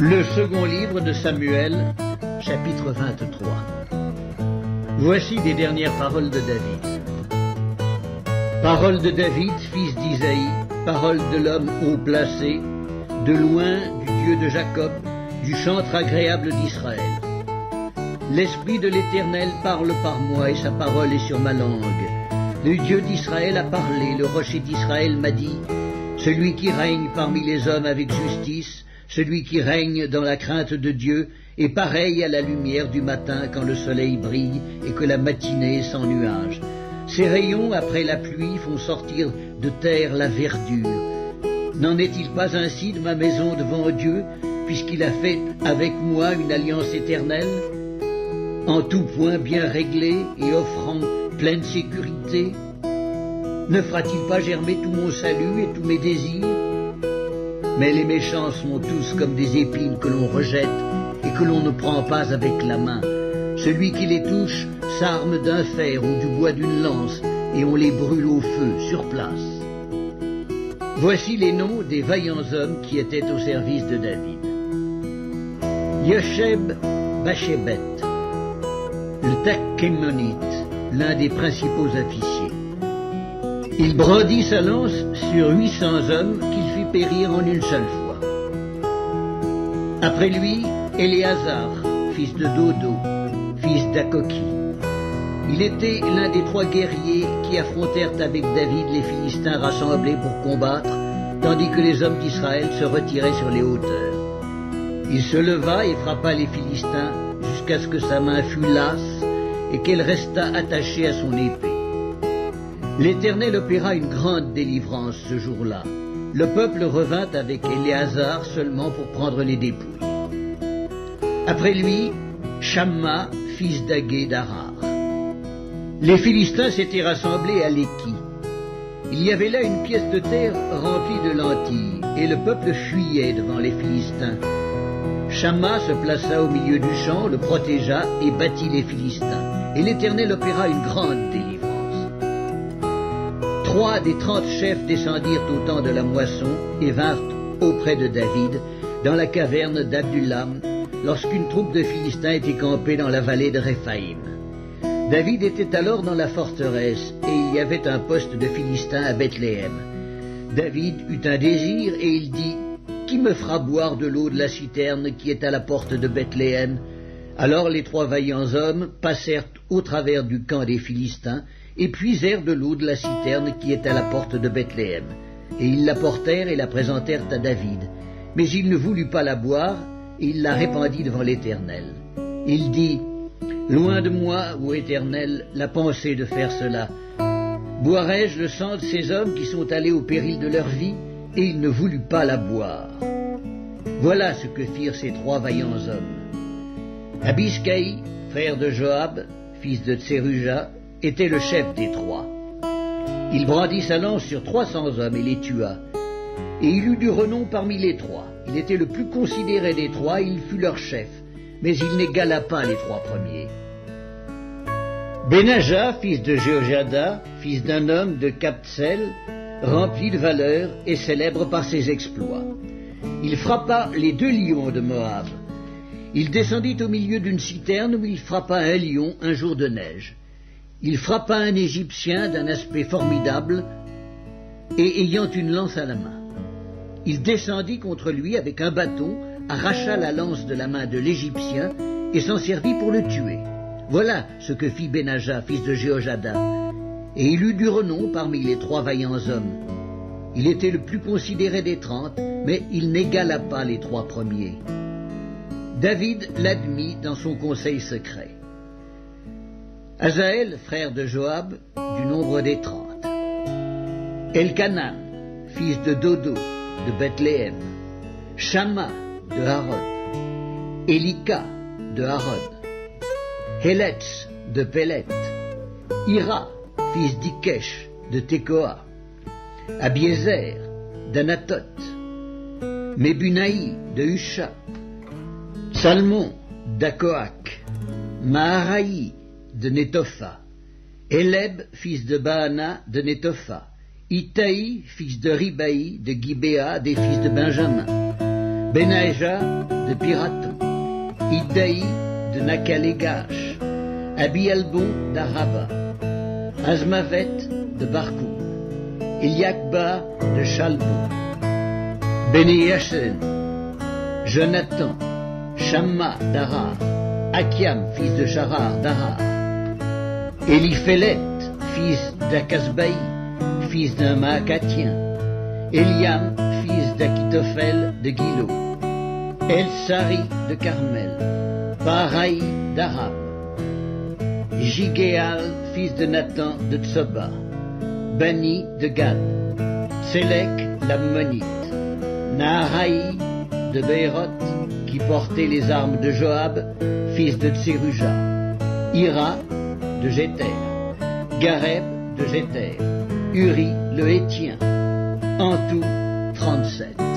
Le second livre de Samuel, chapitre 23. Voici les dernières paroles de David. Paroles de David, fils d'Isaïe, paroles de l'homme haut placé, de loin du Dieu de Jacob, du chantre agréable d'Israël. L'Esprit de l'Éternel parle par moi et sa parole est sur ma langue. Le Dieu d'Israël a parlé, le rocher d'Israël m'a dit, celui qui règne parmi les hommes avec justice, celui qui règne dans la crainte de Dieu est pareil à la lumière du matin quand le soleil brille et que la matinée est sans nuages. Ses rayons, après la pluie, font sortir de terre la verdure. N'en est-il pas ainsi de ma maison devant Dieu, puisqu'il a fait avec moi une alliance éternelle, en tout point bien réglée et offrant pleine sécurité? Ne fera-t-il pas germer tout mon salut et tous mes désirs? Mais les méchants sont tous comme des épines que l'on rejette et que l'on ne prend pas avec la main. Celui qui les touche s'arme d'un fer ou du bois d'une lance, et on les brûle au feu sur place. Voici les noms des vaillants hommes qui étaient au service de David. Yosheb Bashébet, le Takhémonite, l'un des principaux officiers. Il brandit sa lance sur 800 hommes qu'il fit périr en une seule fois. Après lui, Éléazar, fils de Dodo, fils d'Akoki. Il était l'un des 3 guerriers qui affrontèrent avec David les Philistins rassemblés pour combattre, tandis que les hommes d'Israël se retiraient sur les hauteurs. Il se leva et frappa les Philistins jusqu'à ce que sa main fût lasse et qu'elle restât attachée à son épée. L'Éternel opéra une grande délivrance ce jour-là. Le peuple revint avec Éléazar seulement pour prendre les dépouilles. Après lui, Shamma, fils d'Agé d'Arar. Les Philistins s'étaient rassemblés à Léki. Il y avait là une pièce de terre remplie de lentilles, et le peuple fuyait devant les Philistins. Shamma se plaça au milieu du champ, le protégea et battit les Philistins. Et l'Éternel opéra une grande délivrance. 3 des 30 chefs descendirent au temps de la moisson et vinrent auprès de David, dans la caverne d'Adullam, lorsqu'une troupe de Philistins était campée dans la vallée de Réphaïm. David était alors dans la forteresse, et il y avait un poste de Philistins à Bethléem. David eut un désir, et il dit, « Qui me fera boire de l'eau de la citerne qui est à la porte de Bethléem ?» Alors les 3 vaillants hommes passèrent au travers du camp des Philistins, et puisèrent de l'eau de la citerne qui est à la porte de Bethléem. Et ils la portèrent et la présentèrent à David. Mais il ne voulut pas la boire, et il la répandit devant l'Éternel. Il dit, « Loin de moi, ô Éternel, la pensée de faire cela. Boirai-je le sang de ces hommes qui sont allés au péril de leur vie ?» Et il ne voulut pas la boire. Voilà ce que firent ces 3 vaillants hommes. Abishai, frère de Joab, fils de Tseruja, était le chef des 3. Il brandit sa lance sur 300 hommes et les tua. Et il eut du renom parmi les 3. Il était le plus considéré des 3, il fut leur chef, mais il n'égala pas les 3 premiers. Benaja, fils de Jéhojada, fils d'un homme de Kabtsel, rempli de valeur et célèbre par ses exploits. Il frappa les 2 lions de Moab. Il descendit au milieu d'une citerne où il frappa un lion un jour de neige. Il frappa un Égyptien d'un aspect formidable et ayant une lance à la main. Il descendit contre lui avec un bâton, arracha la lance de la main de l'Égyptien et s'en servit pour le tuer. Voilà ce que fit Benaja, fils de Jéhojada. Et il eut du renom parmi les 3 vaillants hommes. Il était le plus considéré des 30, mais il n'égala pas les 3 premiers. David l'admit dans son conseil secret. Azaël, frère de Joab, du nombre des 30. Elkanan, fils de Dodo, de Bethléem. Shamma, de Harod. Elika, de Harod. Héletz, de Pélet. Ira, fils d'Ikesh, de Tekoa. Abiezer, d'Anatot. Mebunaï, de Husha. Salmon, d'Akoak. Maharaï, de Netopha. Éleb, fils de Baana, de Netopha. Itaï, fils de Ribaï, de Gibéa, des fils de Benjamin. Benaja de Piraton, Iddaï de Nakalegash, Abialbon d'Araba, Azmavet de Barkoum, Iliakba de Chalbon, Beni-Yashen, Jonathan, Shamma d'Arar, Akiam, fils de Sharar d'Arar, Eliphelet, fils d'Akasbaï, fils d'un Maacatien, Eliam, fils d'Akitophel de Gilo, El-Sari de Carmel, Paraï d'Aram, Jigéal, fils de Nathan de Tsoba, Bani de Gad, Sélek l'Ammonite, Naharaï de Béhéroth, qui portait les armes de Joab, fils de Tseruja, Ira de Jéter, Gareb de Jéter, Uri le Hétien, en tout 37.